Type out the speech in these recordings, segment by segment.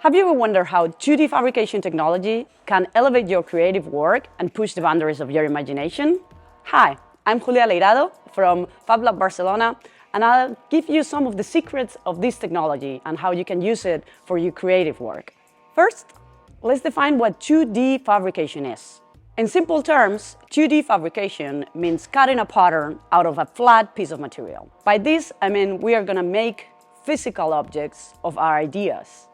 Have you ever wondered how 2D fabrication technology can elevate your creative work and push the boundaries of your imagination? Hi, I'm Julia Leirado from Fab Lab Barcelona, and I'll give you some of the secrets of this technology and how you can use it for your creative work. First, let's define what 2D fabrication is. In simple terms, 2D fabrication means cutting a pattern out of a flat piece of material. By this, I mean we are going to make physical objects of our ideas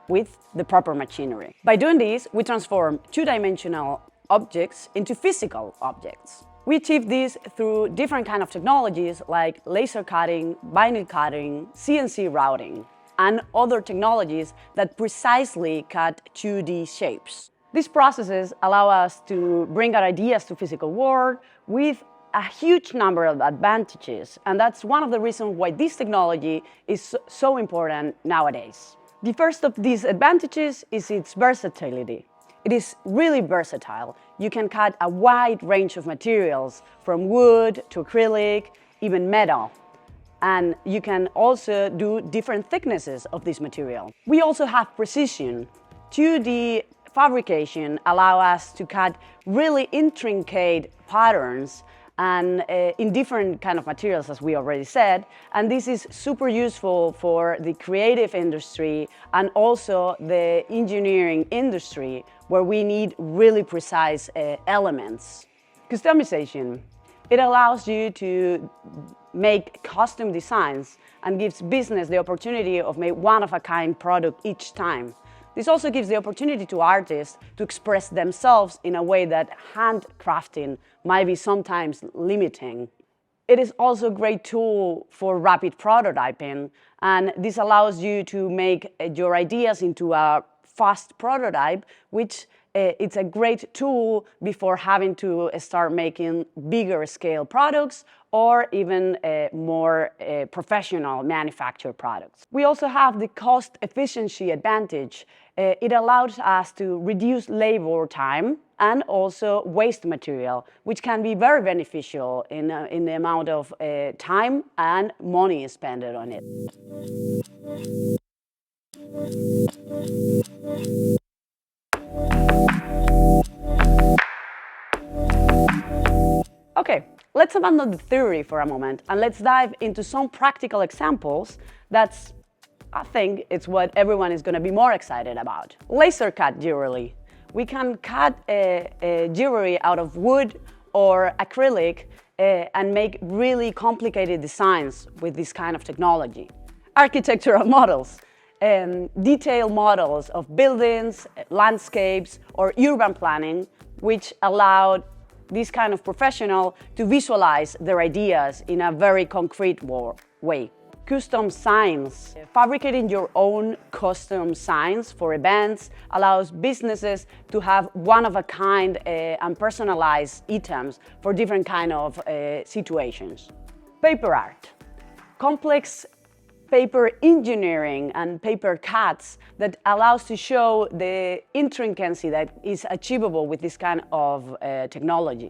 with the proper machinery. By doing this, we transform two-dimensional objects into physical objects. We achieve this through different kinds of technologies like laser cutting, vinyl cutting, CNC routing, and other technologies that precisely cut 2D shapes. These processes allow us to bring our ideas to physical world with a huge number of advantages, and that's one of the reasons why this technology is so important nowadays. The first of these advantages is its versatility. It is really versatile. You can cut a wide range of materials, from wood to acrylic, even metal. And you can also do different thicknesses of this material. We also have precision. 2D fabrication allows us to cut really intricate patterns and in different kind of materials, as we already said. And this is super useful for the creative industry and also the engineering industry, where we need really precise elements. Customization. It allows you to make custom designs and gives business the opportunity of make one-of-a-kind product each time. This also gives the opportunity to artists to express themselves in a way that handcrafting might be sometimes limiting. It is also a great tool for rapid prototyping, and this allows you to make your ideas into a fast prototype, which it's a great tool before having to start making bigger scale products or even more professional manufactured products. We also have the cost efficiency advantage. It allows us to reduce labor time and also waste material, which can be very beneficial in the amount of time and money spent on it. Okay, let's abandon the theory for a moment and let's dive into some practical examples. I think it's what everyone is going to be more excited about. Laser cut jewelry. We can cut jewelry out of wood or acrylic and make really complicated designs with this kind of technology. Architectural models. Detailed models of buildings, landscapes, or urban planning, which allowed this kind of professional to visualize their ideas in a very concrete way. Custom signs. Fabricating your own custom signs for events allows businesses to have one-of-a-kind and personalized items for different kind of situations. Paper art. Complex paper engineering and paper cuts that allows to show the intricacy that is achievable with this kind of technology.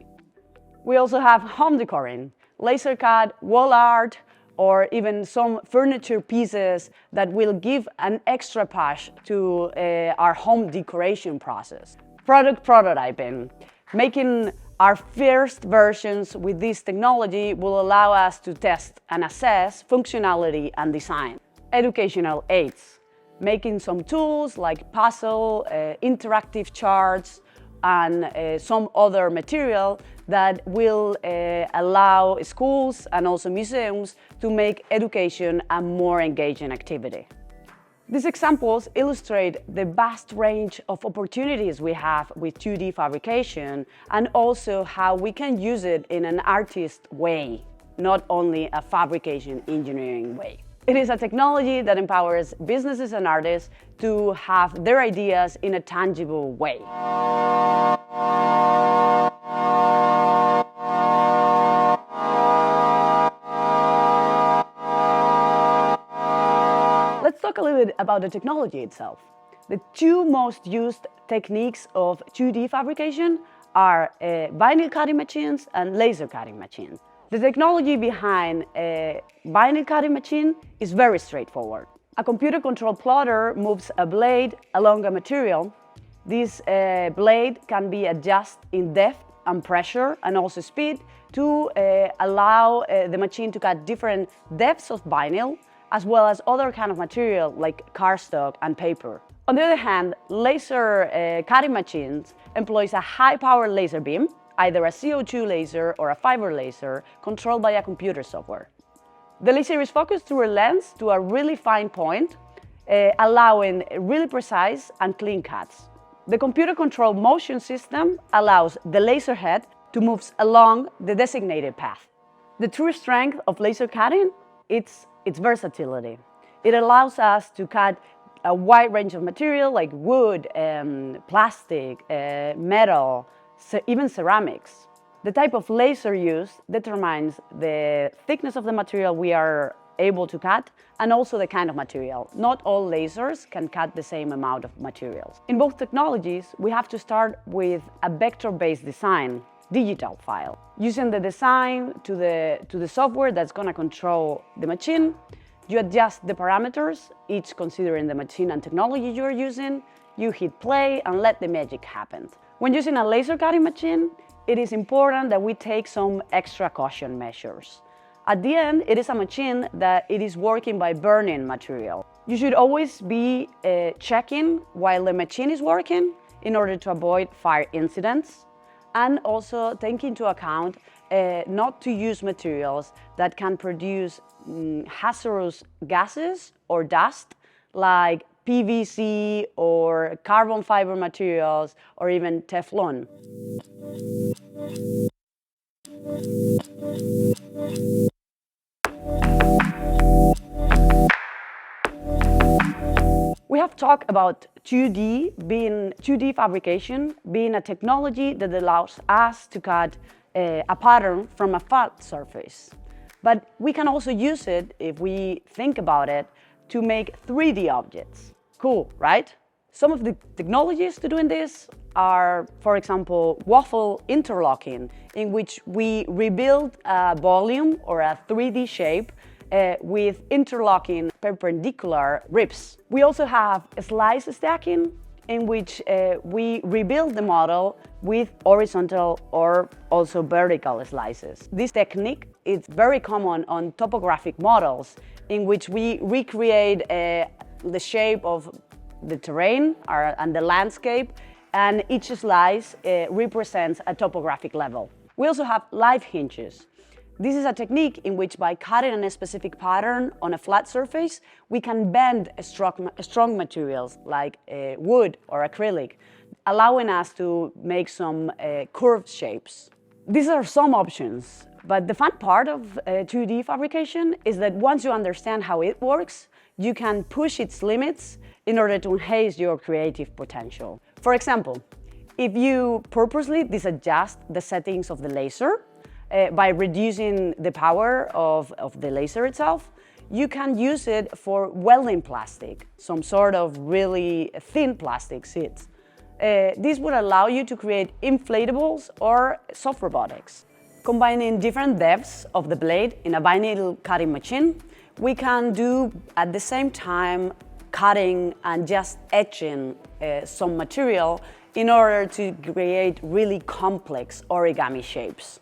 We also have home decoring, laser cut, wall art, or even some furniture pieces that will give an extra push to our home decoration process. Product prototyping. Making our first versions with this technology will allow us to test and assess functionality and design. Educational aids. Making some tools like puzzle, interactive charts, and some other material that will allow schools and also museums to make education a more engaging activity. These examples illustrate the vast range of opportunities we have with 2D fabrication and also how we can use it in an artist way, not only a fabrication engineering way. It is a technology that empowers businesses and artists to have their ideas in a tangible way. Let's talk a little bit about the technology itself. The two most used techniques of 2D fabrication are vinyl cutting machines and laser cutting machines. The technology behind a vinyl cutting machine is very straightforward. A computer-controlled plotter moves a blade along a material. This blade can be adjusted in depth and pressure and also speed to allow the machine to cut different depths of vinyl as well as other kind of material like cardstock and paper. On the other hand, laser cutting machines employs a high-powered laser beam, either a CO2 laser or a fiber laser, controlled by a computer software. The laser is focused through a lens to a really fine point, allowing really precise and clean cuts. The computer-controlled motion system allows the laser head to move along the designated path. The true strength of laser cutting is its versatility. It allows us to cut a wide range of material like wood, plastic, metal, even ceramics. The type of laser used determines the thickness of the material we are able to cut and also the kind of material. Not all lasers can cut the same amount of materials. In both technologies, we have to start with a vector-based design, digital file. Using the design to the software that's going to control the machine, you adjust the parameters, each considering the machine and technology you're using, you hit play and let the magic happen. When using a laser cutting machine, it is important that we take some extra caution measures. At the end, it is a machine that it is working by burning material. You should always be checking while the machine is working in order to avoid fire incidents, and also take into account not to use materials that can produce hazardous gases or dust like PVC or carbon fiber materials or even Teflon. We have talked about 2D fabrication being a technology that allows us to cut a pattern from a flat surface. But we can also use it, if we think about it, to make 3D objects. Cool, right? Some of the technologies to doing this are, for example, waffle interlocking, in which we rebuild a volume or a 3D shape with interlocking perpendicular ribs. We also have slice stacking, in which we rebuild the model with horizontal or also vertical slices. This technique is very common on topographic models, in which we recreate the shape of the terrain and the landscape, and each slice represents a topographic level. We also have live hinges. This is a technique in which, by cutting a specific pattern on a flat surface, we can bend strong materials like wood or acrylic, allowing us to make some curved shapes. These are some options, but the fun part of 2D fabrication is that once you understand how it works, you can push its limits in order to enhance your creative potential. For example, if you purposely disadjust the settings of the laser, by reducing the power of the laser itself, you can use it for welding plastic, some sort of really thin plastic sheets. This would allow you to create inflatables or soft robotics. Combining different depths of the blade in a vinyl cutting machine, we can do at the same time cutting and just etching some material in order to create really complex origami shapes.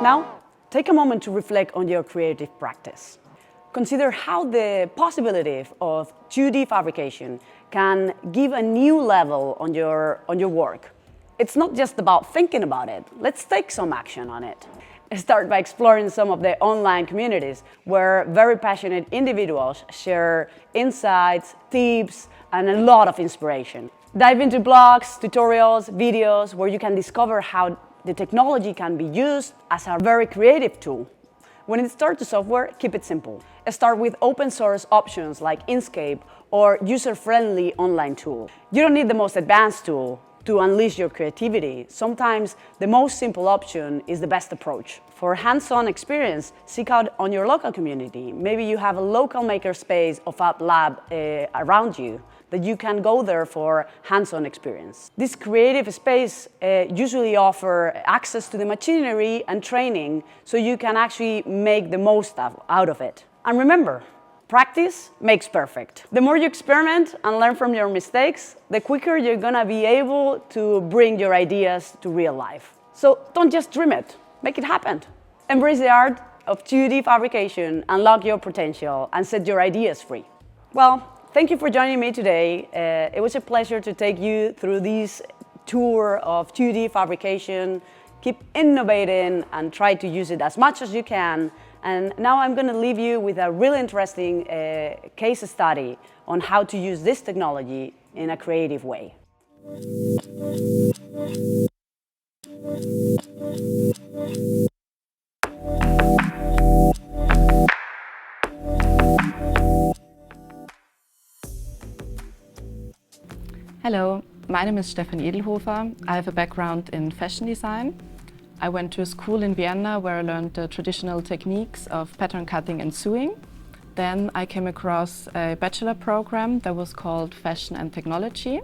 Now, take a moment to reflect on your creative practice. Consider how the possibility of 2D fabrication can give a new level on your work. It's not just about thinking about it. Let's take some action on it. Start by exploring some of the online communities where very passionate individuals share insights, tips, and a lot of inspiration. Dive into blogs, tutorials, videos where you can discover how the technology can be used as a very creative tool. When it starts to software, keep it simple. Start with open source options like Inkscape or user-friendly online tool. You don't need the most advanced tool to unleash your creativity. Sometimes the most simple option is the best approach. For hands-on experience, seek out on your local community. Maybe you have a local makerspace or fab lab around you. that you can go there for hands-on experience. This creative space usually offers access to the machinery and training so you can actually make the most out of it. And remember, practice makes perfect. The more you experiment and learn from your mistakes, the quicker you're gonna be able to bring your ideas to real life. So don't just dream it, make it happen. Embrace the art of 2D fabrication, unlock your potential, and set your ideas free. Well, thank you for joining me today. It was a pleasure to take you through this tour of 2D fabrication. Keep innovating and try to use it as much as you can. And now I'm going to leave you with a really interesting case study on how to use this technology in a creative way. Hello, my name is Stefanie Edelhofer. I have a background in fashion design. I went to a school in Vienna where I learned the traditional techniques of pattern cutting and sewing. Then I came across a bachelor program that was called Fashion and Technology.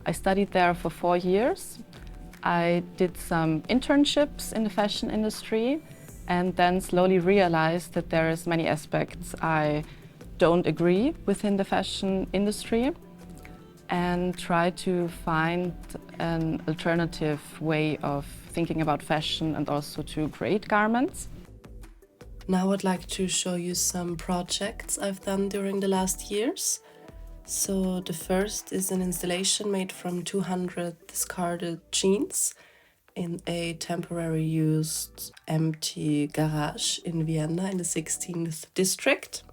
I studied there for 4 years. I did some internships in the fashion industry and then slowly realized that there is many aspects I don't agree within the fashion industry, and try to find an alternative way of thinking about fashion and also to create garments. Now I'd like to show you some projects I've done during the last years. So the first is an installation made from 200 discarded jeans in a temporary used empty garage in Vienna in the 16th district.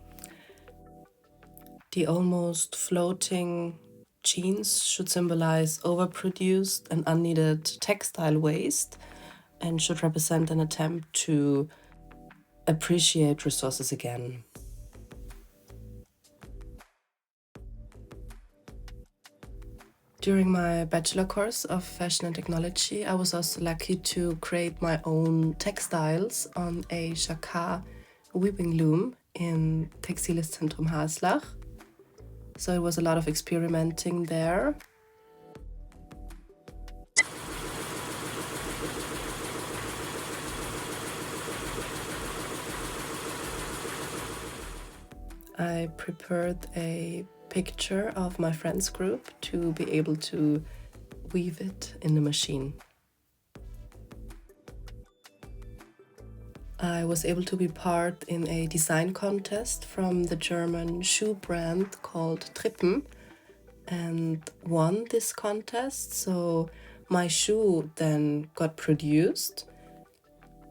The almost floating jeans should symbolize overproduced and unneeded textile waste and should represent an attempt to appreciate resources again. During my bachelor course of fashion and technology, I was also lucky to create my own textiles on a jacquard weaving loom in Textiles Zentrum Haslach. So it was a lot of experimenting there. I prepared a picture of my friends group to be able to weave it in the machine. I was able to be part in a design contest from the German shoe brand called Trippen and won this contest. So my shoe then got produced,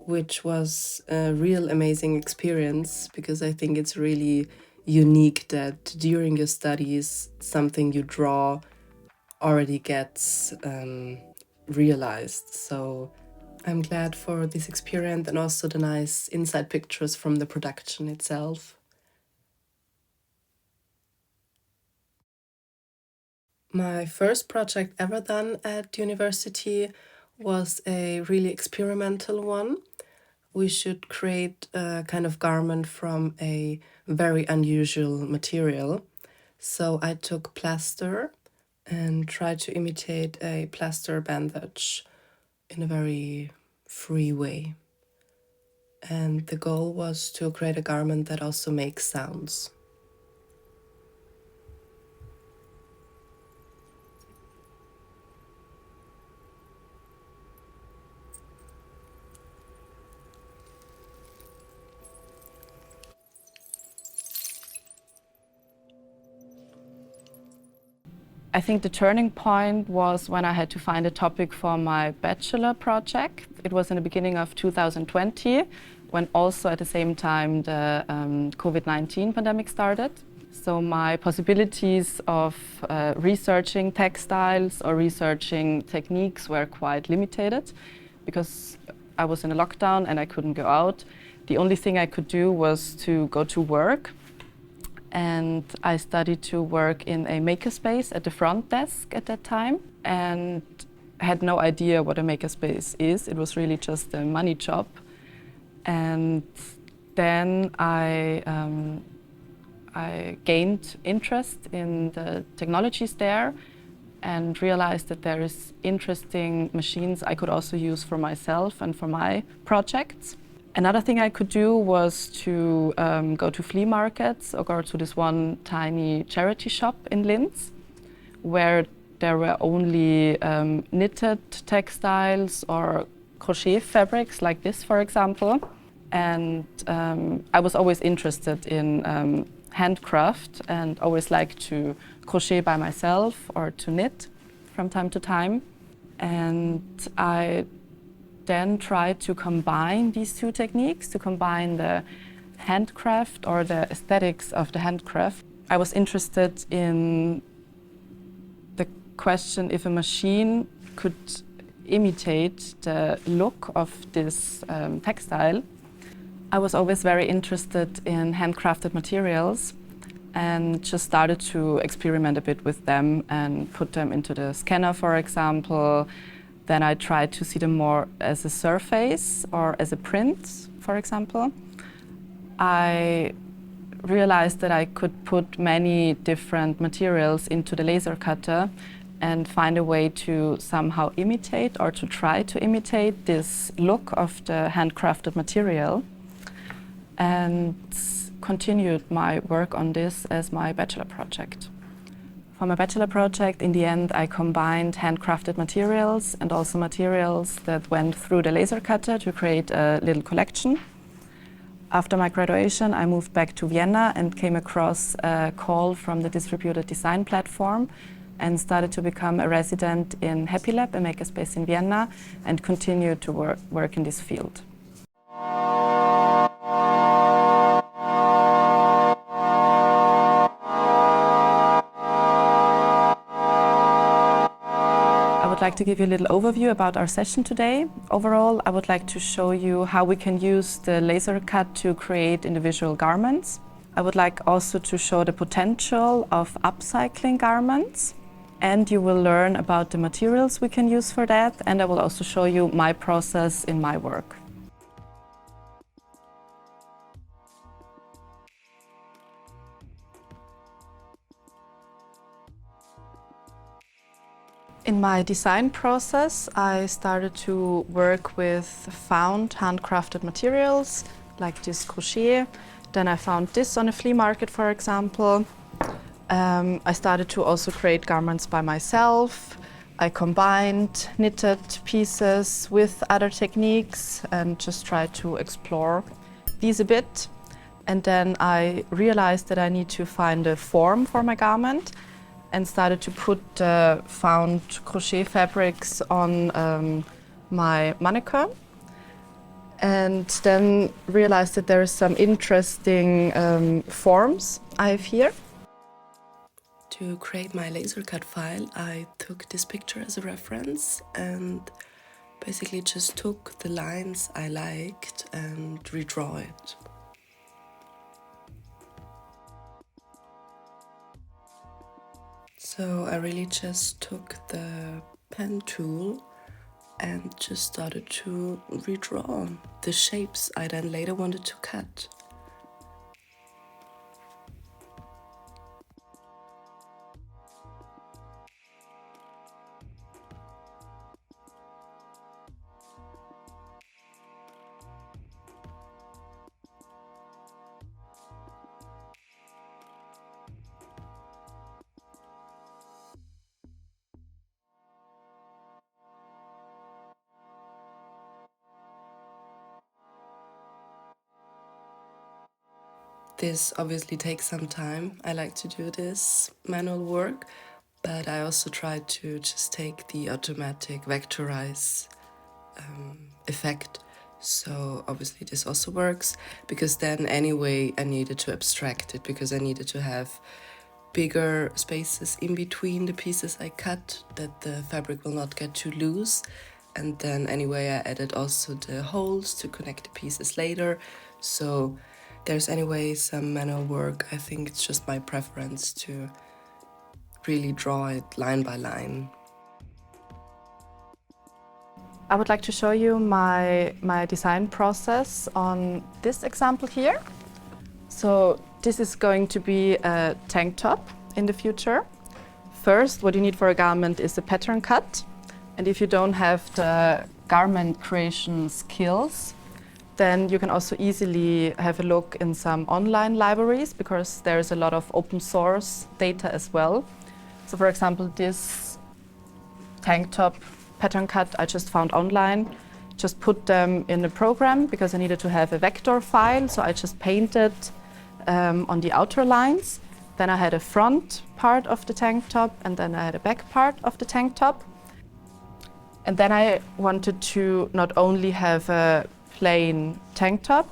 which was a real amazing experience because I think it's really unique that during your studies something you draw already gets realized. So I'm glad for this experience and also the nice inside pictures from the production itself. My first project ever done at university was a really experimental one. We should create a kind of garment from a very unusual material. So I took plaster and tried to imitate a plaster bandage in a very free way. And the goal was to create a garment that also makes sounds. I think the turning point was when I had to find a topic for my bachelor project. It was in the beginning of 2020, when also at the same time the COVID-19 pandemic started. So my possibilities of researching textiles or researching techniques were quite limited because I was in a lockdown and I couldn't go out. The only thing I could do was to go to work. And I studied to work in a makerspace at the front desk at that time and had no idea what a makerspace is. It was really just a money job. And then I I gained interest in the technologies there and realized that there is interesting machines I could also use for myself and for my projects. Another thing I could do was to go to flea markets or go to this one tiny charity shop in Linz, where there were only knitted textiles or crochet fabrics like this, for example. And I was always interested in handcraft and always liked to crochet by myself or to knit from time to time. And I then tried to combine these two techniques, to combine the handcraft or the aesthetics of the handcraft. I was interested in the question if a machine could imitate the look of this textile. I was always very interested in handcrafted materials and just started to experiment a bit with them and put them into the scanner, for example. Then I tried to see them more as a surface or as a print, for example. I realized that I could put many different materials into the laser cutter and find a way to somehow imitate or to try to imitate this look of the handcrafted material, and continued my work on this as my bachelor project. For my bachelor project, in the end, I combined handcrafted materials and also materials that went through the laser cutter to create a little collection. After my graduation, I moved back to Vienna and came across a call from the distributed design platform and started to become a resident in Happy Lab, a makerspace in Vienna, and continued to work in this field. I would like to give you a little overview about our session today. Overall, I would like to show you how we can use the laser cut to create individual garments. I would like also to show the potential of upcycling garments. And you will learn about the materials we can use for that. And I will also show you my process in my work. In my design process, I started to work with found handcrafted materials, like this crochet. Then I found this on a flea market, for example. I started to also create garments by myself. I combined knitted pieces with other techniques and just tried to explore these a bit. And then I realized that I need to find a form for my garment and started to put found crochet fabrics on my mannequin. And then realized that there are some interesting forms I have here. To create my laser cut file, I took this picture as a reference and basically just took the lines I liked and redraw it. So I really just took the pen tool and just started to redraw the shapes I then later wanted to cut. This obviously takes some time. I like to do this manual work, but I also try to just take the automatic vectorize effect. So obviously this also works, because then anyway I needed to abstract it, because I needed to have bigger spaces in between the pieces I cut, that the fabric will not get too loose. And then anyway I added also the holes to connect the pieces later. So there's anyway some manual work. I think it's just my preference to really draw it line by line. I would like to show you my design process on this example here. So this is going to be a tank top in the future. First, what you need for a garment is a pattern cut. And if you don't have the garment creation skills, then you can also easily have a look in some online libraries, because there is a lot of open source data as well. So for example, this tank top pattern cut I just found online, just put them in a program because I needed to have a vector file. So I just painted on the outer lines. Then I had a front part of the tank top, and then I had a back part of the tank top. And then I wanted to not only have a plain tank top,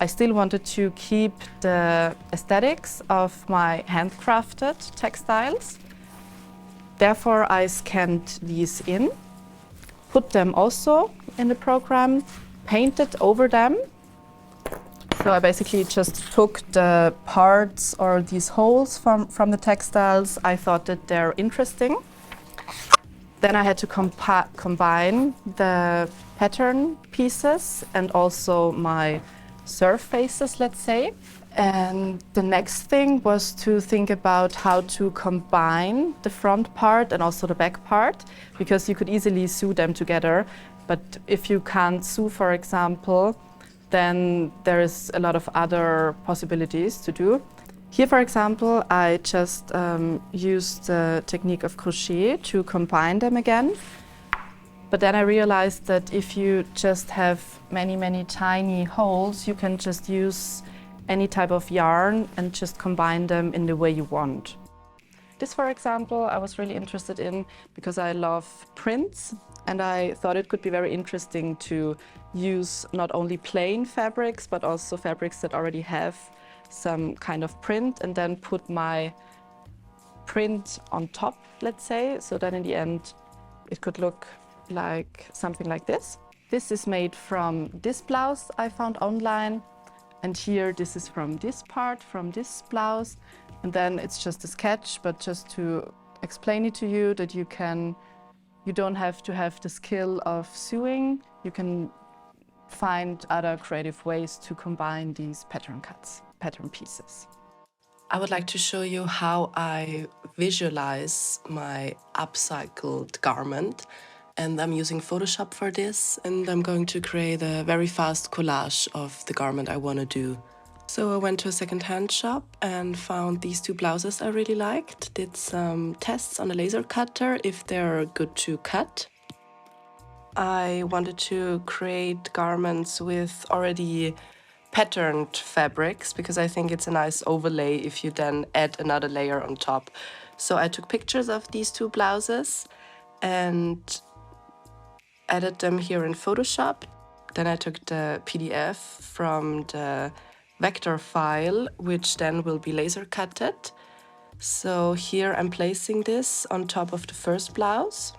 I still wanted to keep the aesthetics of my handcrafted textiles. Therefore, I scanned these in, put them also in the program, painted over them. So I basically just took the parts or these holes from the textiles. I thought that they're interesting. Then I had to combine the pattern pieces and also my surfaces, let's say. And the next thing was to think about how to combine the front part and also the back part, because you could easily sew them together. But if you can't sew, for example, then there is a lot of other possibilities to do. Here, for example, I just used the technique of crochet to combine them again. But then I realized that if you just have many tiny holes, you can just use any type of yarn and just combine them in the way you want. This, for example, I was really interested in because I love prints, and I thought it could be very interesting to use not only plain fabrics, but also fabrics that already have some kind of print, and then put my print on top, let's say. So then in the end, it could look like something like this. This is made from this blouse I found online. And here, this is from this part, from this blouse. And then it's just a sketch, but just to explain it to you that you don't have to have the skill of sewing. You can find other creative ways to combine these pattern cuts, pattern pieces. I would like to show you how I visualize my upcycled garment. And I'm using Photoshop for this, and I'm going to create a very fast collage of the garment I want to do. So I went to a second-hand shop and found these two blouses I really liked. Did some tests on a laser cutter if they're good to cut. I wanted to create garments with already patterned fabrics because I think it's a nice overlay if you then add another layer on top. So I took pictures of these two blouses and added them here in Photoshop. Then I took the PDF from the vector file, which then will be laser cutted. So here I'm placing this on top of the first blouse.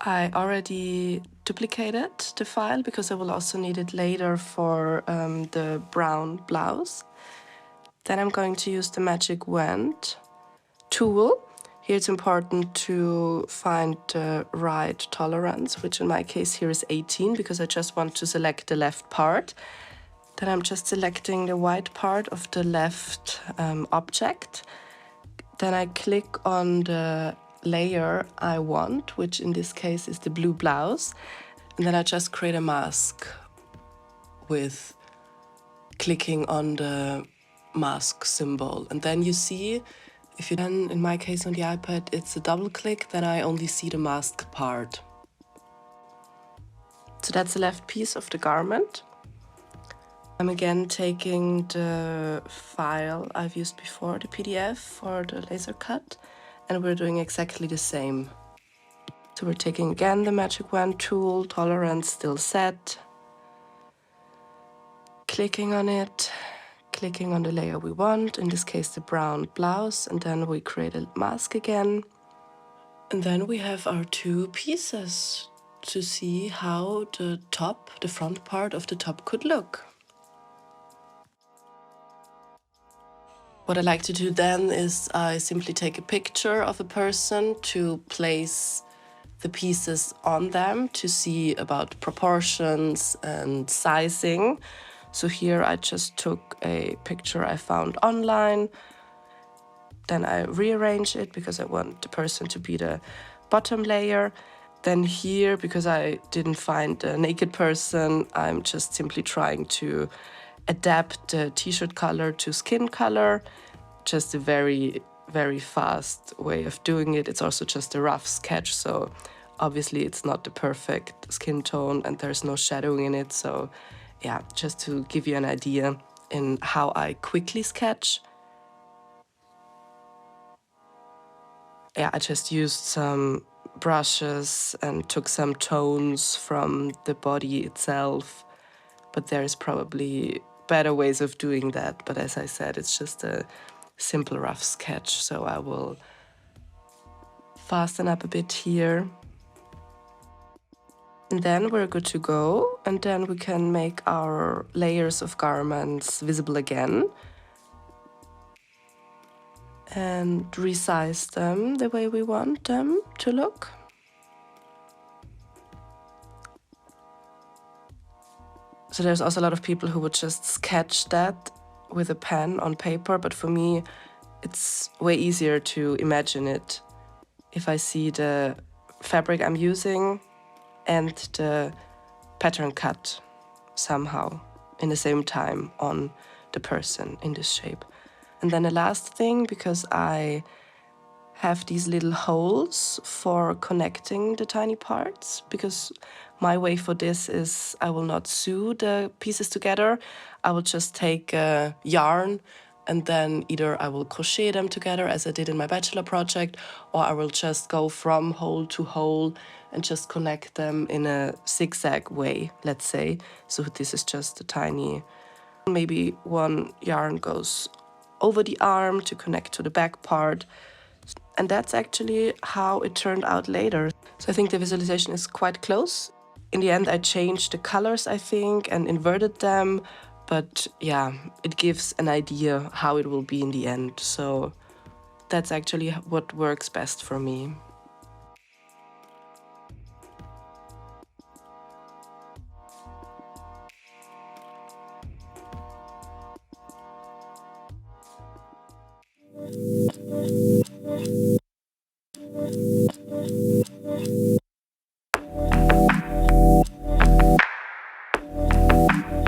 I already duplicated the file because I will also need it later for the brown blouse. Then I'm going to use the magic wand tool. Here it's important to find the right tolerance, which in my case here is 18 because I just want to select the left part. Then I'm just selecting the white part of the left object. Then I click on the layer I want, which in this case is the blue blouse. And then I just create a mask with clicking on the mask symbol. And then you see, if you then, in my case on the iPad, it's a double click, then I only see the mask part. So that's the left piece of the garment. I'm again taking the file I've used before, the PDF for the laser cut, and we're doing exactly the same. So we're taking again the magic wand tool, tolerance still set, clicking on it, clicking on the layer we want, in this case the brown blouse, and then we create a mask again. And then we have our two pieces to see how the top, the front part of the top could look. What I like to do then is I simply take a picture of a person to place the pieces on them to see about proportions and sizing. So here I just took a picture I found online. Then I rearrange it because I want the person to be the bottom layer. Then here, because I didn't find a naked person, I'm just simply trying to adapt the t-shirt color to skin color. Just a very, very fast way of doing it. It's also just a rough sketch, so obviously it's not the perfect skin tone and there's no shadowing in it. So yeah, just to give you an idea in how I quickly sketch. Yeah, I just used some brushes and took some tones from the body itself. But there is probably better ways of doing that. But as I said, it's just a simple rough sketch. So I will fasten up a bit here. And then we're good to go. And then we can make our layers of garments visible again. And resize them the way we want them to look. So there's also a lot of people who would just sketch that with a pen on paper, but for me, it's way easier to imagine it if I see the fabric I'm using and the pattern cut somehow in the same time on the person in this shape. And then the last thing, because I have these little holes for connecting the tiny parts, because my way for this is I will not sew the pieces together. I will just take a yarn and then either I will crochet them together as I did in my bachelor project, or I will just go from hole to hole and just connect them in a zigzag way, let's say. So this is just a tiny, maybe one yarn goes over the arm to connect to the back part. And that's actually how it turned out later. So I think the visualization is quite close. In the end, I changed the colors, I think, and inverted them. But yeah, it gives an idea how it will be in the end. So that's actually what works best for me.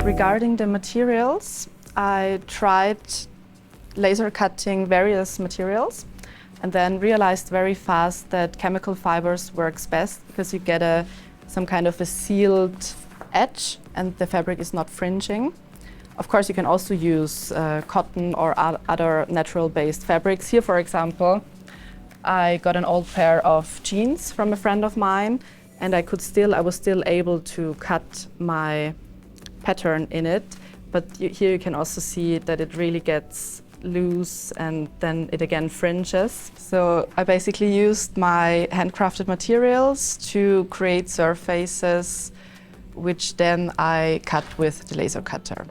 Regarding the materials, I tried laser cutting various materials and then realized very fast that chemical fibers works best because you get some kind of a sealed edge and the fabric is not fringing. Of course, you can also use cotton or other natural-based fabrics. Here, for example, I got an old pair of jeans from a friend of mine, and I was still able to cut my pattern in it. But here you can also see that it really gets loose and then it again fringes. So I basically used my handcrafted materials to create surfaces, which then I cut with the laser cutter.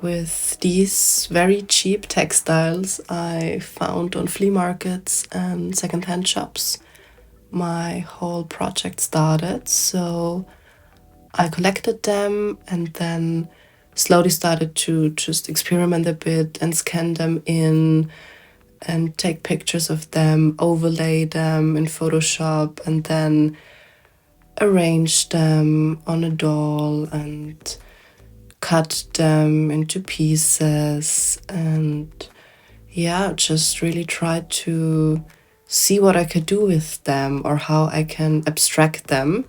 With these very cheap textiles I found on flea markets and secondhand shops, my whole project started. So I collected them and then slowly started to just experiment a bit and scan them in and take pictures of them, overlay them in Photoshop, and then arrange them on a doll and cut them into pieces, and yeah, just really try to see what I could do with them or how I can abstract them.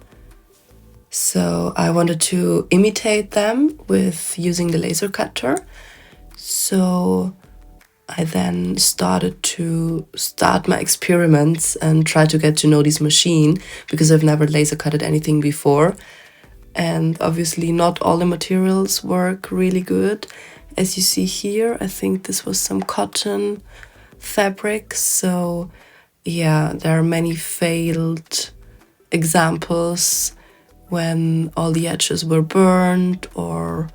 So I wanted to imitate them with using the laser cutter. So I then started my experiments and try to get to know this machine because I've never laser cutted anything before. And obviously not all the materials work really good. As you see here, I think this was some cotton fabric. So yeah, there are many failed examples when all the edges were burned or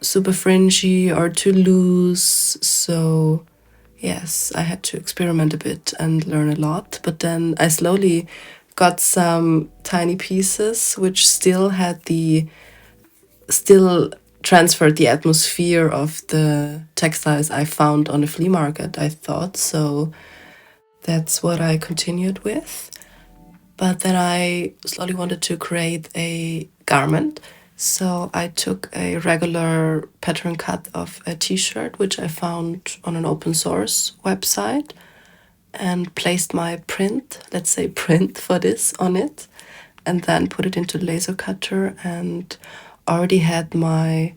super fringy or too loose. So yes, I had to experiment a bit and learn a lot. But then I slowly got some tiny pieces which still had the still transferred the atmosphere of the textiles I found on the flea market, I thought. So that's what I continued with. But then I slowly wanted to create a garment. So I took a regular pattern cut of a t-shirt, which I found on an open source website, and placed my print, let's say print for this, on it, and then put it into the laser cutter and already had my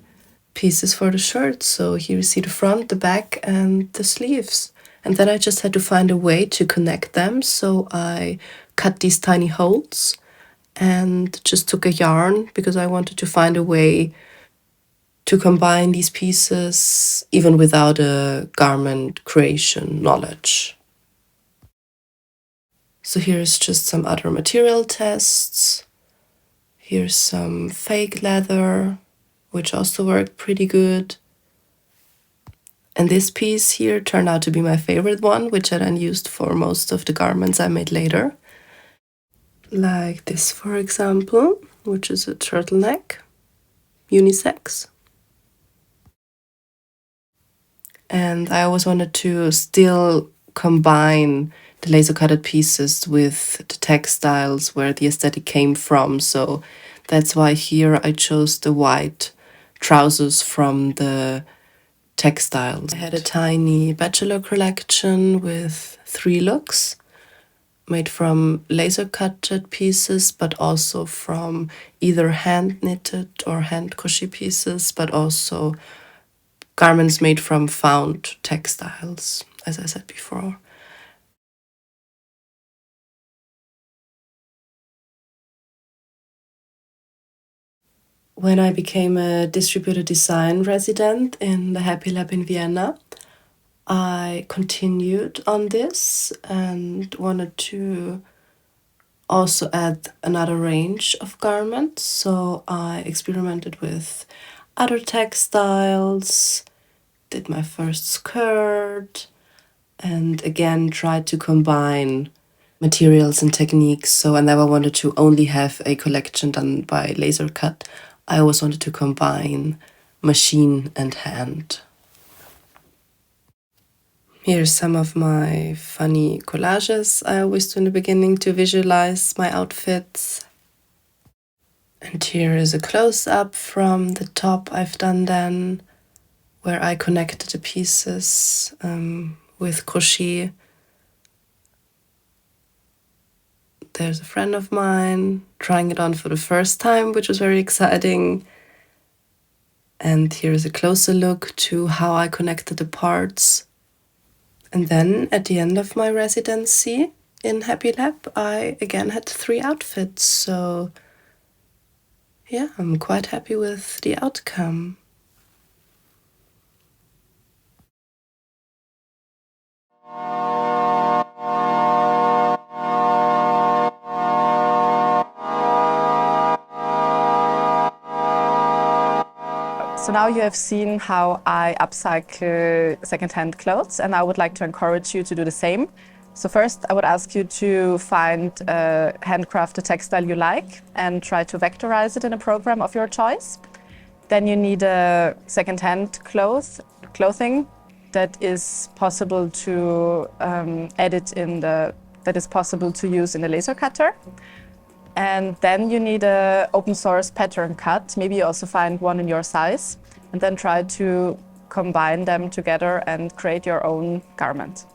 pieces for the shirt. So here you see the front, the back, and the sleeves. And then I just had to find a way to connect them. So I cut these tiny holes and just took a yarn because I wanted to find a way to combine these pieces even without a garment creation knowledge. So here's just some other material tests. Here's some fake leather, which also worked pretty good. And this piece here turned out to be my favorite one, which I then used for most of the garments I made later. Like this, for example, which is a turtleneck, unisex. And I always wanted to still combine the laser cutted pieces with the textiles where the aesthetic came from. So that's why here I chose the white trousers from the textiles. I had a tiny bachelor collection with 3 looks made from laser cutted pieces, but also from either hand knitted or hand crochet pieces, but also garments made from found textiles, as I said before. When I became a distributor design resident in the Happy Lab in Vienna, I continued on this and wanted to also add another range of garments. So I experimented with other textiles, did my first skirt, and again tried to combine materials and techniques. So I never wanted to only have a collection done by laser cut. I always wanted to combine machine and hand. Here's some of my funny collages I always do in the beginning to visualize my outfits. And here is a close-up from the top I've done then, where I connected the pieces with crochet. There's a friend of mine trying it on for the first time, which was very exciting. And here is a closer look to how I connected the parts. And then at the end of my residency in Happy Lab, I again had 3 outfits. So yeah, I'm quite happy with the outcome. So now you have seen how I upcycle secondhand clothes, and I would like to encourage you to do the same. So first, I would ask you to find a handcrafted textile you like and try to vectorize it in a program of your choice. Then you need a secondhand clothing that is possible to that is possible to use in a laser cutter. And then you need an open source pattern cut. Maybe you also find one in your size, and then try to combine them together and create your own garment.